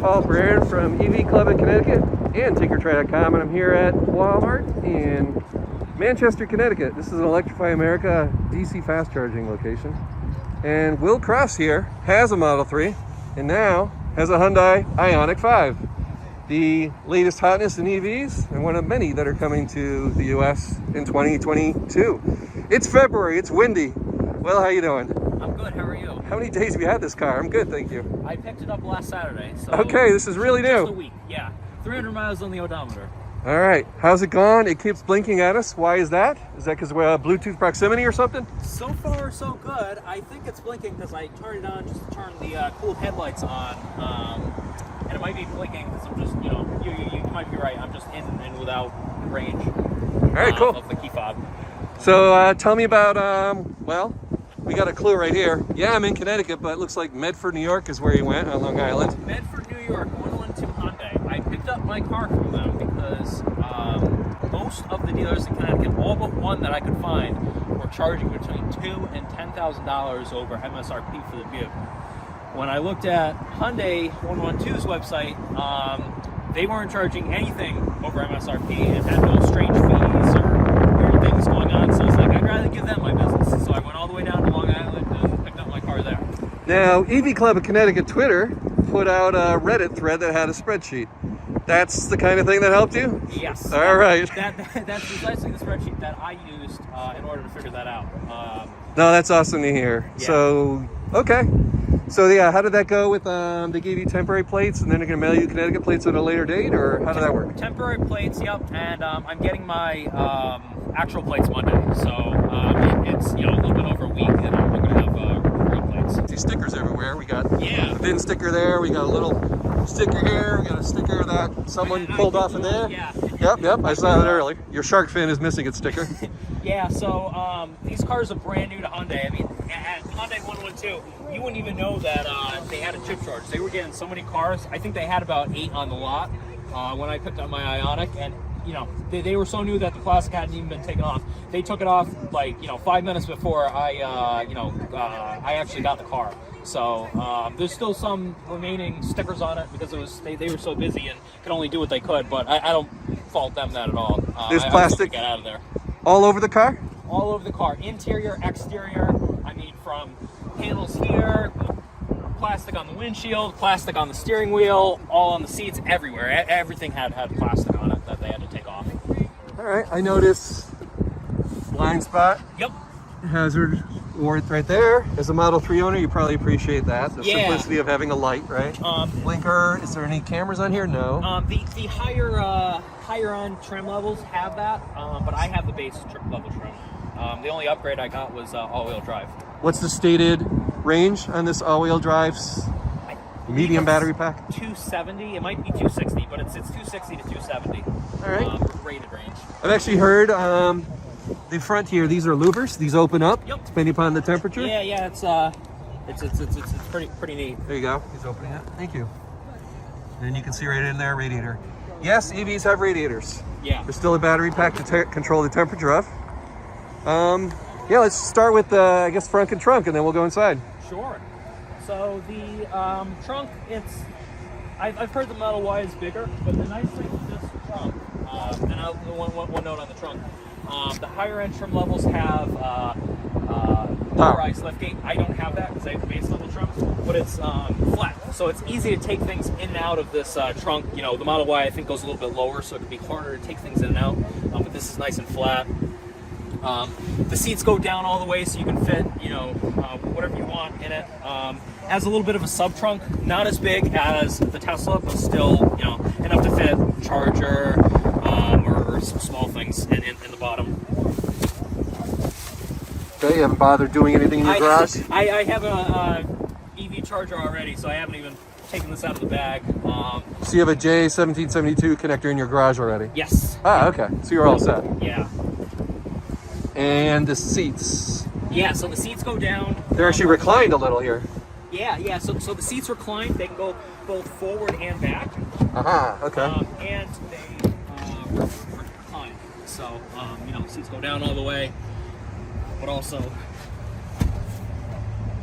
Paul Brand from EV Club of Connecticut and TinkerTry.com, and I'm here at Walmart in Manchester, Connecticut. This is an Electrify America DC fast charging location. And Will Cross here has a Model 3 and now has a Hyundai IONIQ 5. The latest hotness in EVs and one of many that are coming to the US in 2022. It's February, it's windy. Will, how you doing? I'm good, how are you? How many days have you had this car? I'm good, thank you. I picked it up last Saturday, so... Okay, this is really new. Just a week, yeah. 300 miles on the odometer. All right, how's it gone? It keeps blinking at us. Why is that? Is that because we're Bluetooth proximity or something? So far, so good. I think it's blinking because I turned it on just to turn the cooled headlights on. And it might be blinking because I'm just, you know, you might be right. I'm just in and without range. All right, cool. Of the key fob. So tell me about, well, we got a clue right here. Yeah, I'm in Connecticut, but it looks like Medford, New York is where you went on Long Island. Medford, New York, 112 Hyundai. I picked up my car from them because most of the dealers in Connecticut, all but one that I could find, were charging between $2,000 and $10,000 over MSRP for the vehicle. When I looked at Hyundai 112's website, they weren't charging anything over MSRP and had no strange fees or weird things going on. So I was like, I'd rather give them my business. So I went all the way down to Long Island and picked up my car there. Now, EV Club of Connecticut Twitter put out a Reddit thread that had a spreadsheet. That's the kind of thing that helped you? Yes. All right. That's precisely the spreadsheet that I used in order to figure that out. No, that's awesome to hear. Yeah. So, okay. So yeah, how did that go with, they gave you temporary plates and then they're gonna mail you Connecticut plates at a later date, or how did that work? Temporary plates, yep, and I'm getting my actual plates Monday. So it's, you know, a little bit over a week and I'm gonna have real plates. See stickers everywhere. We got a Yeah. VIN sticker there, we got a little sticker here, we got a sticker that someone pulled off in there. Yeah. Yep, I saw that earlier. Your shark fin is missing its sticker. Yeah, so these cars are brand new to Hyundai. I mean, at Hyundai 112, you wouldn't even know that they had a chip charge. They were getting so many cars. I think they had about 8 on the lot when I picked up my IONIQ, and you know, they were so new that the plastic hadn't even been taken off. They took it off like, you know, 5 minutes before I actually got the car. So there's still some remaining stickers on it because it was they were so busy and could only do what they could. But I don't fault them that at all. There's plastic. Get out of there. All over the car? All over the car, interior, exterior. I mean, from panels here, plastic on the windshield, plastic on the steering wheel, all on the seats, everywhere. Everything had plastic on it that they had to take off. All right, I notice blind spot. Yep. Hazard warrant right there. As a Model 3 owner, you probably appreciate that. The Yeah. simplicity of having a light, right? Blinker. Is there any cameras on here? No. The higher end trim levels have that, but I have the base level trim. The only upgrade I got was all-wheel drive. What's the stated range on this all-wheel drive's medium battery pack? 270. It might be 260, but it's 260 to 270. All right. Rated range. I've actually heard the front here. These are louvers. These open up Yep. depending upon the temperature. Yeah. It's pretty neat. There you go. He's opening it. Thank you. And you can see right in there, radiator. Yes, EVs have radiators. Yeah. There's still a battery pack to control the temperature of. Yeah, let's start with I guess front and trunk, and then we'll go inside. Sure. So the trunk, I've heard the Model Y is bigger, but the nice thing with this trunk, and one note on the trunk, the higher end trim levels have motorized liftgate. I don't have that because I have the base level trim, but it's flat, so it's easy to take things in and out of this trunk. You know, the Model Y I think goes a little bit lower, so it can be harder to take things in and out. But this is nice and flat. The seats go down all the way, so you can fit, you know, whatever you want in it. Has a little bit of a sub trunk, not as big as the Tesla, but still, you know, enough to fit charger or some small things in the bottom. Okay, you haven't bothered doing anything in your garage? I have a EV charger already, so I haven't even taken this out of the bag. So you have a J1772 connector in your garage already? Yes. Ah, okay. So you're all set. Yeah. And the seats. Yeah, so the seats go down. They're actually reclined a little here. Yeah. So the seats recline. They can go both forward and back. Okay. And they recline. So you know, seats go down all the way, but also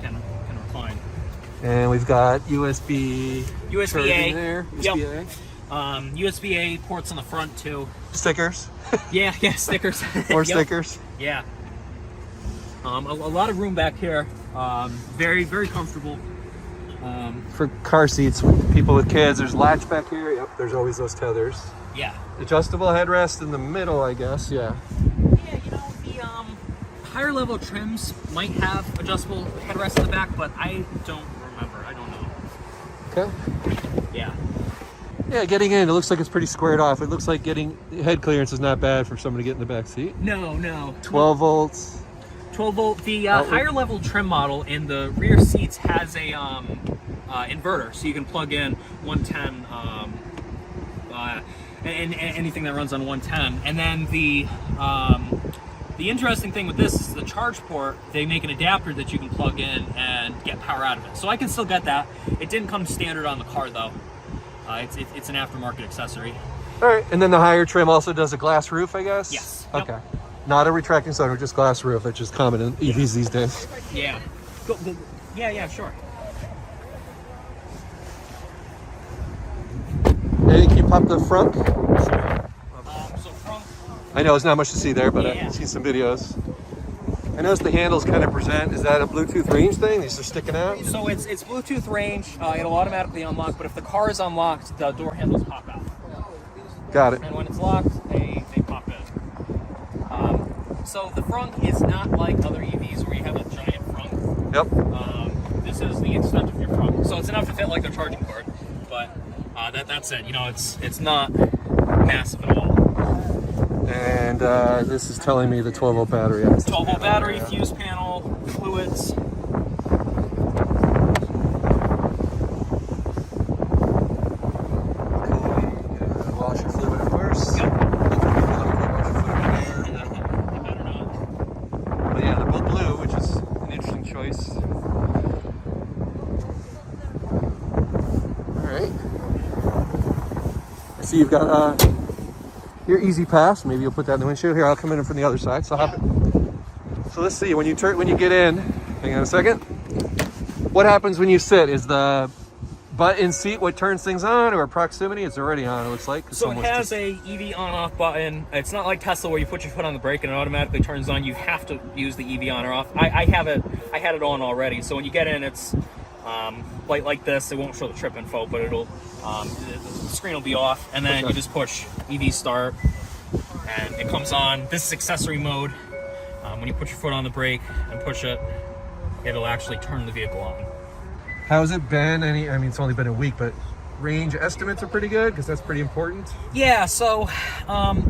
can recline. And we've got USB USB-A there. Yep. USB-A. USB-A ports on the front too. Stickers. Yeah, stickers. More Yep. stickers. Yeah. A lot of room back here. Very, very comfortable. For car seats with people with kids, there's latch back here. Yep, there's always those tethers. Yeah. Adjustable headrest in the middle, I guess. Yeah. Yeah, you know, the higher level trims might have adjustable headrests in the back, but I don't remember. I don't know. Okay. Yeah. Yeah, getting in, it looks like it's pretty squared off. It looks like getting head clearance is not bad for somebody to get in the back seat. No. 12 volts. 12 volt. The higher level trim model in the rear seats has a inverter, so you can plug in 110 and anything that runs on 110. And then the interesting thing with this is the charge port. They make an adapter that you can plug in and get power out of it. So I can still get that. It didn't come standard on the car though. It's an aftermarket accessory. All right, and then the higher trim also does a glass roof, I guess? Yes. Okay. Yep. Not a retracting sunroof, just glass roof, which is common in EVs these days. Yeah. Yeah, sure. And can you pop the front? So front. I know it's not much to see there, but Yeah. I've seen some videos. I noticed the handles kind of present. Is that a Bluetooth range thing? These are sticking out? So it's Bluetooth range. It'll automatically unlock, but if the car is unlocked, the door handles pop out. Got it. And when it's locked, they pop in. So the front is not like other EVs where you have a giant front. Yep. This is the extent of your front. So it's enough to fit like a charging cord, but that's it. You know, it's not massive at all. And this is telling me the 12 volt battery. 12 volt battery, fuse panel, fluids. Wash your fluid, of course. Yep. But yeah, they're both blue, which is an interesting choice. All right. I see you've got your easy pass. Maybe you'll put that in the windshield. Here, I'll come in from the other side. So hop in. So let's see. When you get in, hang on a second. What happens when you sit? Is the butt-in seat what turns things on, or proximity? It's already on. It looks like. So it has a EV on/off button. It's not like Tesla where you put your foot on the brake and it automatically turns on. You have to use the EV on or off. I have it. I had it on already. So when you get in, it's like this. It won't show the trip info, but it'll the screen will be off, and then you just push EV start, and it comes on. This is accessory mode. When you put your foot on the brake and push it, it'll actually turn the vehicle on. How's it been? I mean, it's only been a week, but range estimates are pretty good because that's pretty important. Yeah, so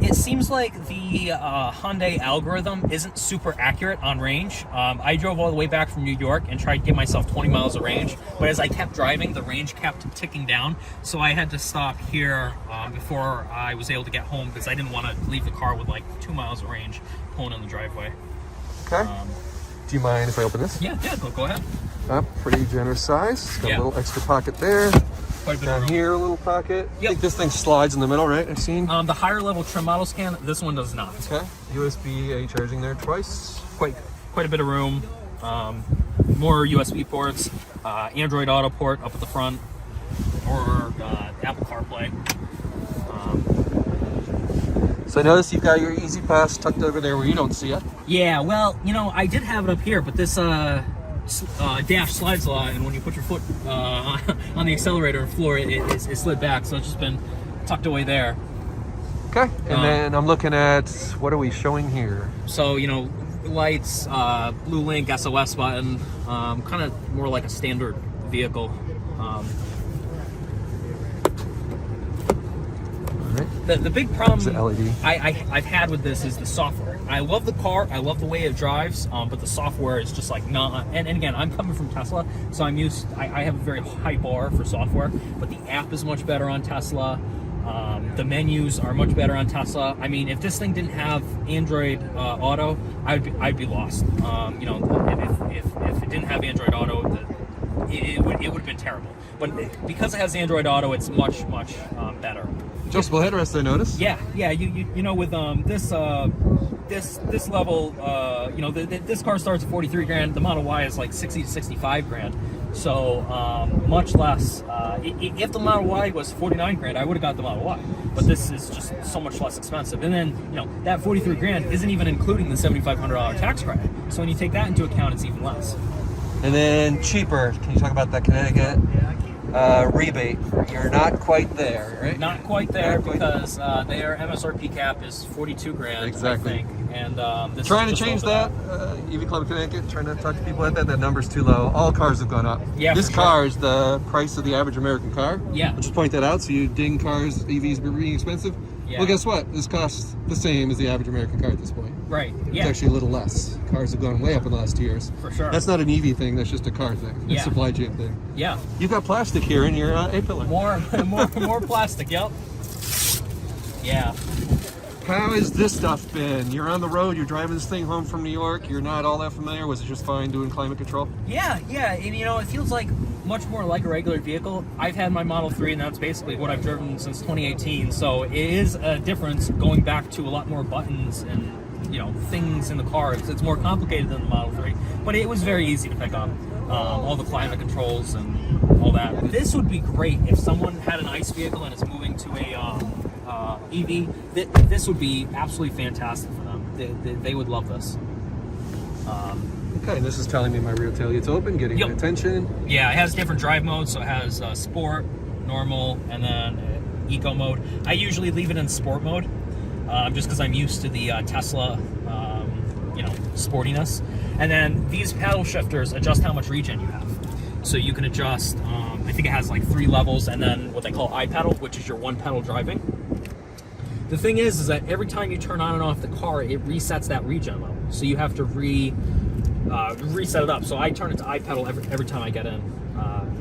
it seems like the Hyundai algorithm isn't super accurate on range. I drove all the way back from New York and tried to give myself 20 miles of range, but as I kept driving, the range kept ticking down, so I had to stop here before I was able to get home because I didn't want to leave the car with like 2 miles of range pulling in the driveway. Okay. Do you mind if I open this? Yeah, go ahead. Pretty generous size. Got Yeah. a little extra pocket there. Quite a bit of Down room. here, a little pocket. I Yep. think this thing slides in the middle, right? I've seen. The higher level trim models can. This one does not. Okay. USB-A charging there twice. Quite a bit of room. More USB ports. Android Auto port up at the front, or Apple CarPlay. So I noticed you've got your Easy Pass tucked over there where you don't see it. Yeah, well, you know, I did have it up here, but this dash slides a lot, and when you put your foot on the accelerator floor, it slid back, so it's just been tucked away there. Okay. And then I'm looking at, what are we showing here? So, you know, lights, Blue Link, SOS button, kind of more like a standard vehicle. The big problem LED. I've had with this is the software. I love the car, I love the way it drives, but the software is just like not. And again, I'm coming from Tesla, so I have a very high bar for software. But the app is much better on Tesla. The menus are much better on Tesla. I mean, if this thing didn't have Android Auto, I'd be lost. You know, if it didn't have Android Auto, it would have been terrible. But because it has Android Auto, it's much better. Adjustable headrest, I noticed. Yeah. You know, with this level, you know, this car starts at 43 grand. The Model Y is like 60 to 65 grand. So much less. If the Model Y was 49 grand, I would have got the Model Y. But this is just so much less expensive. And then, you know, that 43 grand isn't even including the $7,500 tax credit. So when you take that into account, it's even less. And then cheaper. Can you talk about that Connecticut rebate? You're not quite there, right? Not quite there because their MSRP cap is 42 grand. Exactly. I think. And this trying is to just change over that. EV Club of Connecticut, trying to talk to people about that. That number's too low. All cars have gone up. Yeah, this for car is the price of the average American car. Yeah. I'll just point that out. So you ding cars, EVs being expensive. Yeah. Well, guess what? This costs the same as the average American car at this point. Right. It's Yeah. actually a little less. Cars have gone way up in the last 2 years. For sure. That's not an EV thing. That's just a car thing. It's Yeah. a supply chain thing. Yeah. You've got plastic here in your A-pillar. More plastic. Yep. Yeah. How has this stuff been? You're on the road, you're driving this thing home from New York, you're not all that familiar. Was it just fine doing climate control? Yeah, and you know, it feels like much more like a regular vehicle. I've had my Model 3 and that's basically what I've driven since 2018, so it is a difference going back to a lot more buttons and, you know, things in the car. It's more complicated than the Model 3, but it was very easy to pick up. All the climate controls and all that. This would be great if someone had an ICE vehicle and is moving to a EV. This would be absolutely fantastic for them. They would love this. Okay, and this is telling me my rear tailgate's open, getting Yep. my attention. Yeah, it has different drive modes. So it has sport, normal, and then eco mode. I usually leave it in sport mode, just because I'm used to the Tesla, you know, sportiness. And then these paddle shifters adjust how much regen you have. So you can adjust, I think it has like 3 levels, and then what they call iPedal, which is your one pedal driving. The thing is that every time you turn on and off the car, it resets that regen level. So you have to reset it up. So I turn it to iPedal every time I get in,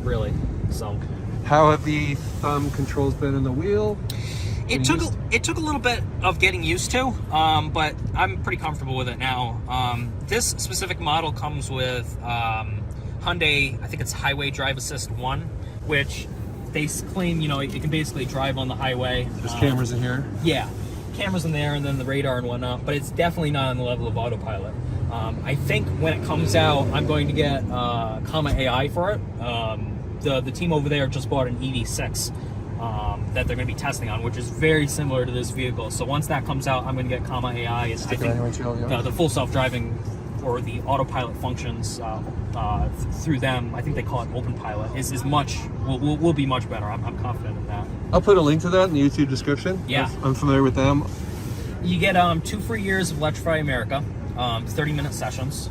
really. So How have the thumb controls been in the wheel? it took a little bit of getting used to, but I'm pretty comfortable with it now. This specific model comes with Hyundai, I think it's Highway Drive Assist 1, which they claim, you know, it can basically drive on the highway. There's cameras in here. Yeah, cameras in there and then the radar and whatnot, but it's definitely not on the level of autopilot. I think when it comes out, I'm going to get Comma AI for it. The team over there just bought an EV6 that they're going to be testing on, which is very similar to this vehicle. So once that comes out, I'm going to get Comma AI. It's, I think, the full self-driving or the autopilot functions through them. I think they call it openpilot. Will be much better. I'm confident in that. I'll put a link to that in the YouTube description. Yeah. I'm familiar with them. You get 2 free years of Electrify America, 30-minute sessions.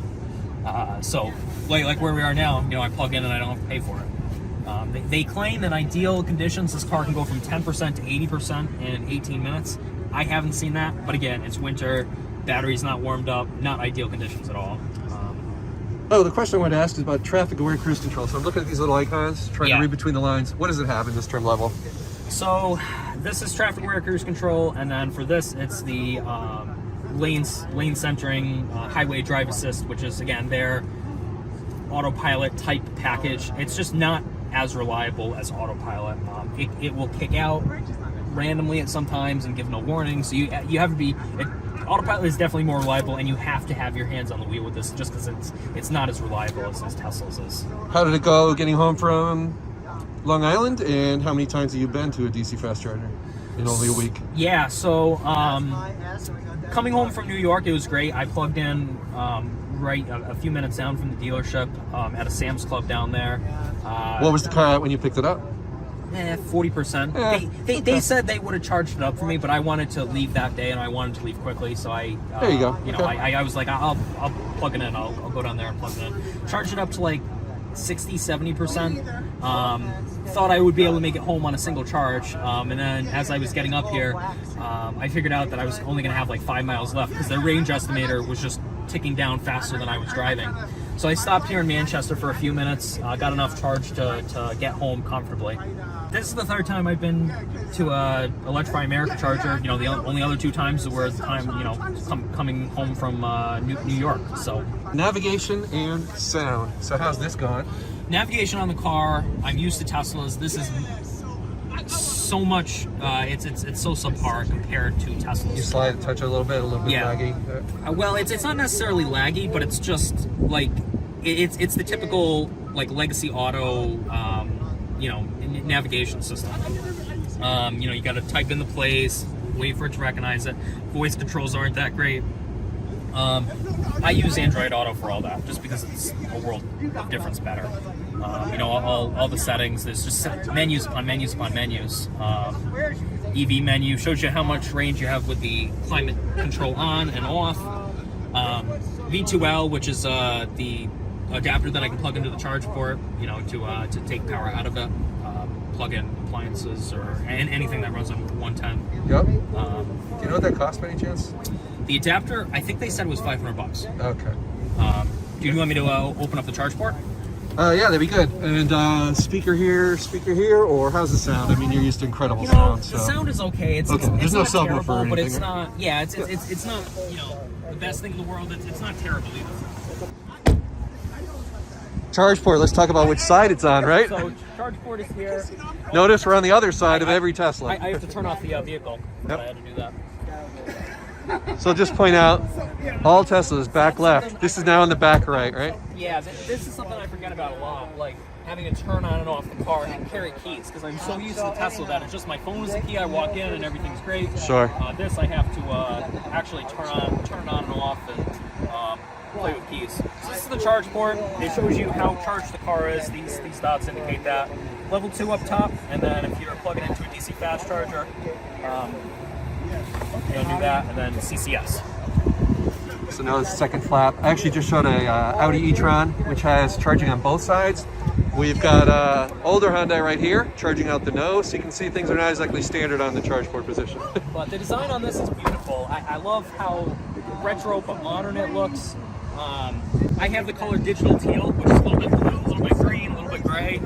So like where we are now, you know, I plug in and I don't have to pay for it. They claim in ideal conditions this car can go from 10% to 80% in 18 minutes. I haven't seen that, but again, it's winter, battery's not warmed up, not ideal conditions at all. Oh, the question I wanted to ask is about traffic-aware cruise control. So I'm looking at these little icons, trying to read between the lines. What does it have in this trim level? So this is traffic-aware cruise control, and then for this, it's the lane centering, highway drive assist, which is, again, their autopilot type package. It's just not as reliable as autopilot. It will kick out randomly at some times and give no warning. So you have to be. Autopilot is definitely more reliable, and you have to have your hands on the wheel with this, just because it's not as reliable as Tesla's is. How did it go getting home from Long Island, and how many times have you been to a DC fast charger in only a week? Yeah, so coming home from New York, it was great. I plugged in right a few minutes down from the dealership at a Sam's Club down there. What was the car at when you picked it up? 40%. They said they would have charged it up for me, but I wanted to leave that day and I wanted to leave quickly, so I there you go. You know, I was like, I'll plug it in. I'll go down there and plug it in. Charged it up to like 60-70%. Thought I would be able to make it home on a single charge, and then as I was getting up here, I figured out that I was only going to have like 5 miles left because their range estimator was just ticking down faster than I was driving. So I stopped here in Manchester for a few minutes, got enough charge to get home comfortably. This is the 3rd time I've been to a Electrify America charger. You know, the only other 2 times were the time, you know, coming home from New York. So navigation and sound. So how's this going? Navigation on the car. I'm used to Teslas. This is so much. It's so subpar compared to Teslas. You slide, touch it a little bit laggy. Well, it's not necessarily laggy, but it's just like it's the typical like legacy auto, you know, navigation system. You know, you got to type in the place, wait for it to recognize it. Voice controls aren't that great. I use Android Auto for all that, just because it's a world of difference better. You know, all the settings, there's just menus upon menus upon menus. EV menu shows you how much range you have with the climate control on and off. V2L, which is the adapter that I can plug into the charge port, you know, to take power out of it. Plug in appliances or anything that runs on 110. Yep. Do you know what that costs by any chance? The adapter, I think they said was $500. Okay. Do you want me to open up the charge port? Yeah, that'd be good. And speaker here, or how's the sound? I mean, you're used to incredible sound. The sound is okay. It's There's no not subwoofer terrible, or but anything, it's right? not. Yeah, it's not, you know, the best thing in the world. It's not terrible either. Charge port, let's talk about which side it's on, right? So charge port is here. Notice we're on the other side of every Tesla. I have to turn off the vehicle. Yep. I had to do that. So just point out, all Teslas back left. This is now in the back right, right? Yeah, this is something I forget about a lot, like having to turn on and off the car and carry keys, because I'm so used to the Tesla that it's just my phone is the key, I walk in and everything's great. Sure. This I have to actually turn it on and off and play with keys. So this is the charge port. It shows you how charged the car is. These dots indicate that. Level 2 up top, and then if you're plugging into a DC fast charger, you'll do that, and then CCS. So now the second flap. I actually just showed a Audi e-tron, which has charging on both sides. We've got older Hyundai right here, charging out the nose, so you can see things are not exactly standard on the charge port position. But the design on this is beautiful. I love how retro but modern it looks. I have the color digital teal, which is a little bit blue, a little bit green, a little bit gray.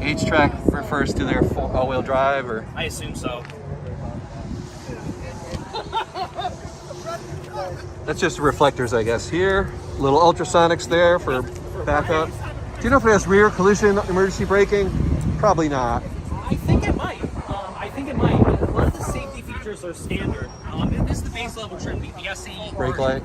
H-track refers to their full all-wheel drive, or? I assume so. That's just reflectors, I guess. Here, little ultrasonics there for backup. Do you know if it has rear collision emergency braking? Probably not. I think it might. A lot of the safety features are standard. This is the base level trim, the SE Brake light.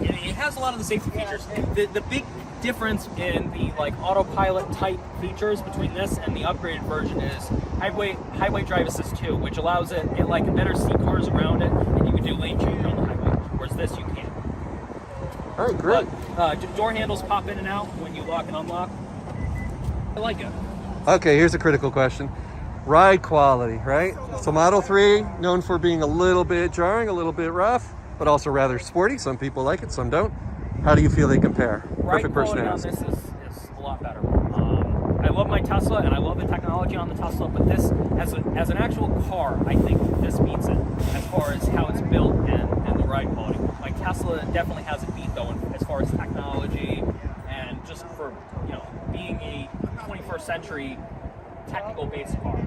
It has a lot of the safety features. The big difference in the like autopilot type features between this and the upgraded version is highway drive assist 2, which allows it like can better see cars around it, and you can do lane change on the highway, whereas this you can't. All right, great. But, door handles pop in and out when you lock and unlock. I like it. Okay, here's a critical question. Ride quality, right? So Model 3, known for being a little bit jarring, a little bit rough, but also rather sporty. Some people like it, some don't. How do you feel they compare? Ride Perfect person quality to on ask. this is a lot better. I love my Tesla and I love the technology on the Tesla, but this, as an actual car, I think this beats it as far as how it's built and the ride quality. Like Tesla definitely has it beat though as far as technology and just for, you know, being a 21st century technical based car.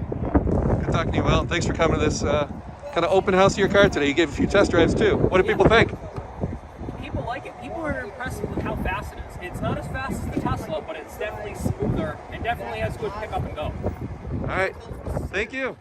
Good talking to you, Will. Thanks for coming to this kind of open house of your car today. You gave a few test drives too. What do people think? People like it. People are impressed with how fast it is. It's not as fast as the Tesla, but it's definitely smoother and definitely has good pickup and go. All right. Thank you.